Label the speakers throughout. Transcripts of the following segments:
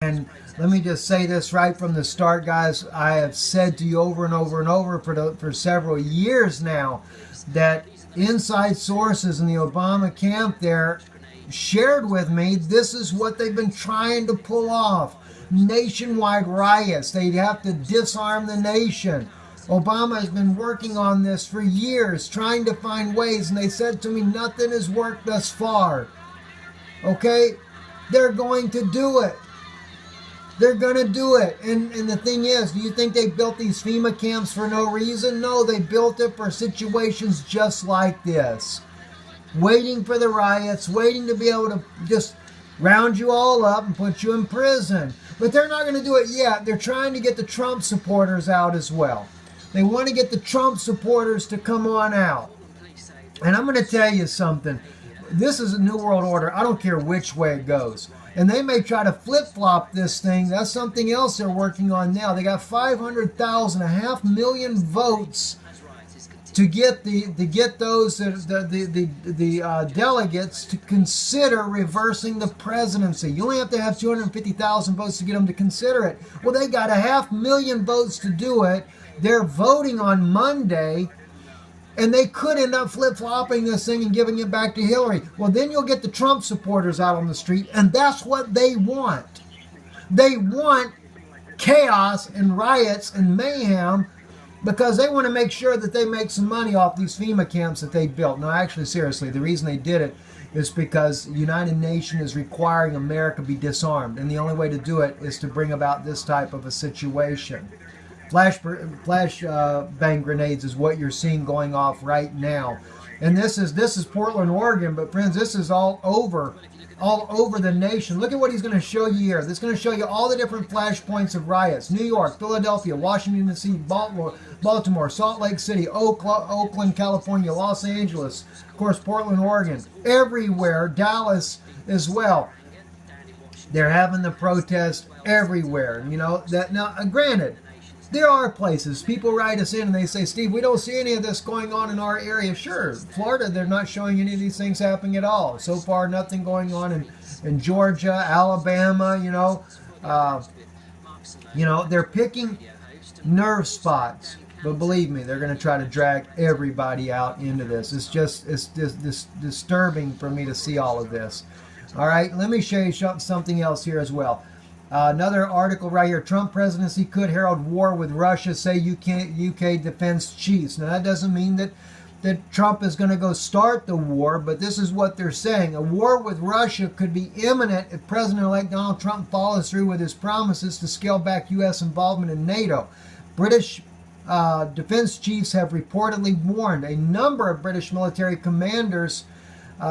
Speaker 1: And let me just say this right from the start, guys. I have said to you over and over and over for several years now that inside sources in the Obama camp there shared with me this is what they've been trying to pull off. Nationwide riots. They'd have to disarm the nation. Obama has been working on this for years, trying to find ways, and they said to me nothing has worked thus far. Okay? They're going to do it. They're going to do it. And the thing is, do you think they built these FEMA camps for no reason? No, they built it for situations just like this. Waiting for the riots, waiting to be able to just round you all up and put you in prison. But they're not going to do it yet. They're trying to get the Trump supporters out as well. They want to get the Trump supporters to come on out. And I'm going to tell you something. This is a new world order. I don't care which way it goes. And they may try to flip-flop this thing. That's something else they're working on now. They got 500,000, 500,000 votes to get the delegates to consider reversing the presidency. You only have to have 250,000 votes to get them to consider it. Well, they got 500,000 votes to do it. They're voting on Monday. And they could end up flip-flopping this thing and giving it back to Hillary. Well, then you'll get the Trump supporters out on the street, and that's what they want. They want chaos and riots and mayhem because they want to make sure that they make some money off these FEMA camps that they built. No, actually, seriously, the reason they did it is because the United Nations is requiring America be disarmed, and the only way to do it is to bring about this type of a situation. Flash bang grenades is what you're seeing going off right now, and this is Portland, Oregon. But friends, this is all over the nation. Look at what he's going to show you here. This is going to show you all the different flashpoints of riots: New York, Philadelphia, Washington D.C., Baltimore, Salt Lake City, Oakland, California, Los Angeles, of course, Portland, Oregon, everywhere, Dallas as well. They're having the protest everywhere. You know that now. Granted, there are places, people write us in and they say, Steve, we don't see any of this going on in our area. Sure, Florida, they're not showing any of these things happening at all. So far, nothing going on in Georgia, Alabama, they're picking nerve spots. But believe me, they're going to try to drag everybody out into this. It's just disturbing for me to see all of this. All right, let me show you something else here as well. Another article right here. Trump presidency could herald war with Russia, say UK defense chiefs. Now, that doesn't mean that Trump is going to go start the war, but this is what they're saying. A war with Russia could be imminent if President-elect Donald Trump follows through with his promises to scale back U.S. involvement in NATO. British defense chiefs have reportedly warned. A number of British military commanders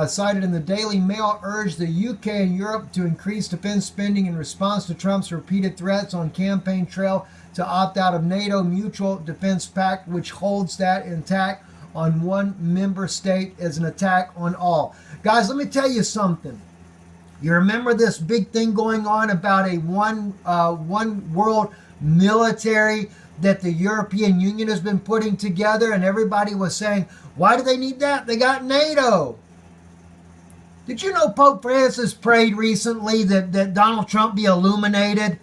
Speaker 1: cited in the Daily Mail urged the UK and Europe to increase defense spending in response to Trump's repeated threats on campaign trail to opt out of NATO Mutual Defense Pact, which holds that an attack on one member state as an attack on all. Guys, let me tell you something. You remember this big thing going on about a one world military that the European Union has been putting together, and everybody was saying, why do they need that? They got NATO. Did you know Pope Francis prayed recently that Donald Trump be illuminated?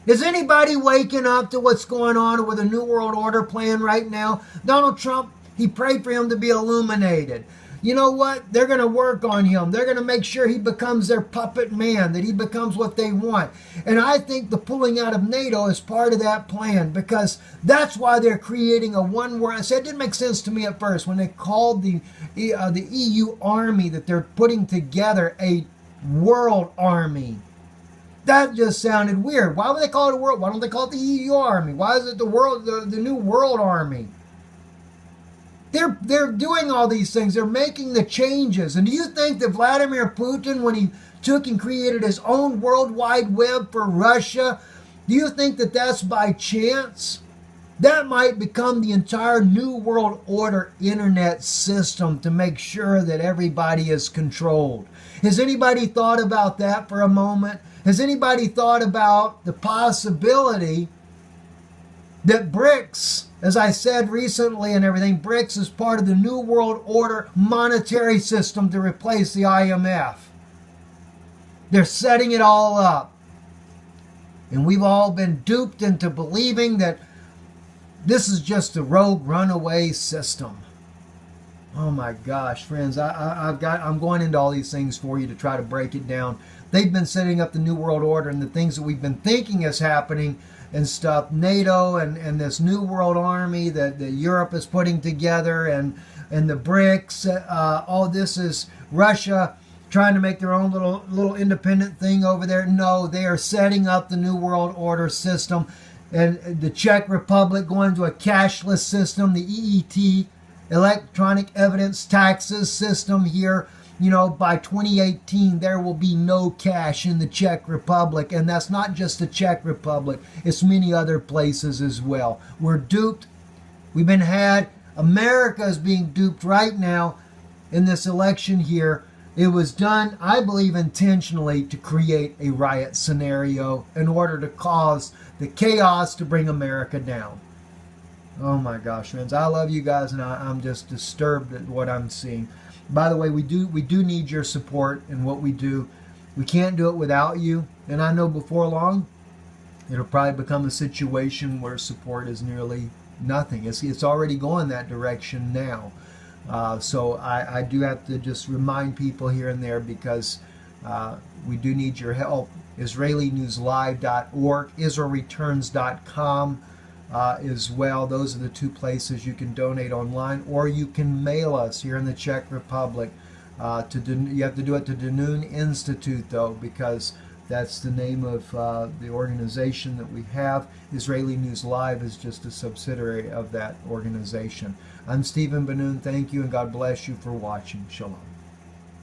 Speaker 1: Is anybody waking up to what's going on with a New World Order plan right now? Donald Trump, he prayed for him to be illuminated. You know what? They're going to work on him. They're going to make sure he becomes their puppet man, that he becomes what they want. And I think the pulling out of NATO is part of that plan, because that's why they're creating a one world. I said it didn't make sense to me at first when they called the EU army that they're putting together a world army. That just sounded weird. Why would they call it a world? Why don't they call it the EU army? Why is it the new world army? They're doing all these things. They're making the changes. And do you think that Vladimir Putin, when he took and created his own World Wide Web for Russia, do you think that that's by chance? That might become the entire New World Order internet system to make sure that everybody is controlled. Has anybody thought about that for a moment? Has anybody thought about the possibility that BRICS, as I said recently and everything, BRICS is part of the New World Order monetary system to replace the IMF. They're setting it all up. And we've all been duped into believing that this is just a rogue runaway system. Oh my gosh, friends, I'm going into all these things for you to try to break it down. They've been setting up the New World Order and the things that we've been thinking is happening and stuff. NATO and this New World Army that Europe is putting together and the BRICS. All this is Russia trying to make their own little independent thing over there. No, they are setting up the New World Order system. And the Czech Republic going to a cashless system, the EET, electronic evidence taxes system here. You know, by 2018, there will be no cash in the Czech Republic. And that's not just the Czech Republic. It's many other places as well. We're duped. We've been had. America is being duped right now in this election here. It was done, I believe, intentionally to create a riot scenario in order to cause the chaos to bring America down. Oh my gosh, friends, I love you guys, and I'm just disturbed at what I'm seeing. By the way, we do need your support in what we do. We can't do it without you, and I know before long it'll probably become a situation where support is nearly nothing. It's already going that direction now. So I do have to just remind people here and there, because we do need your help. IsraeliNewsLive.org, IsraelReturns.com as well. Those are the two places you can donate online, or you can mail us here in the Czech Republic. You have to do it to Danun Institute, though, because that's the name of the organization that we have. Israeli News Live is just a subsidiary of that organization. I'm Stephen Benoon. Thank you, and God bless you for watching. Shalom.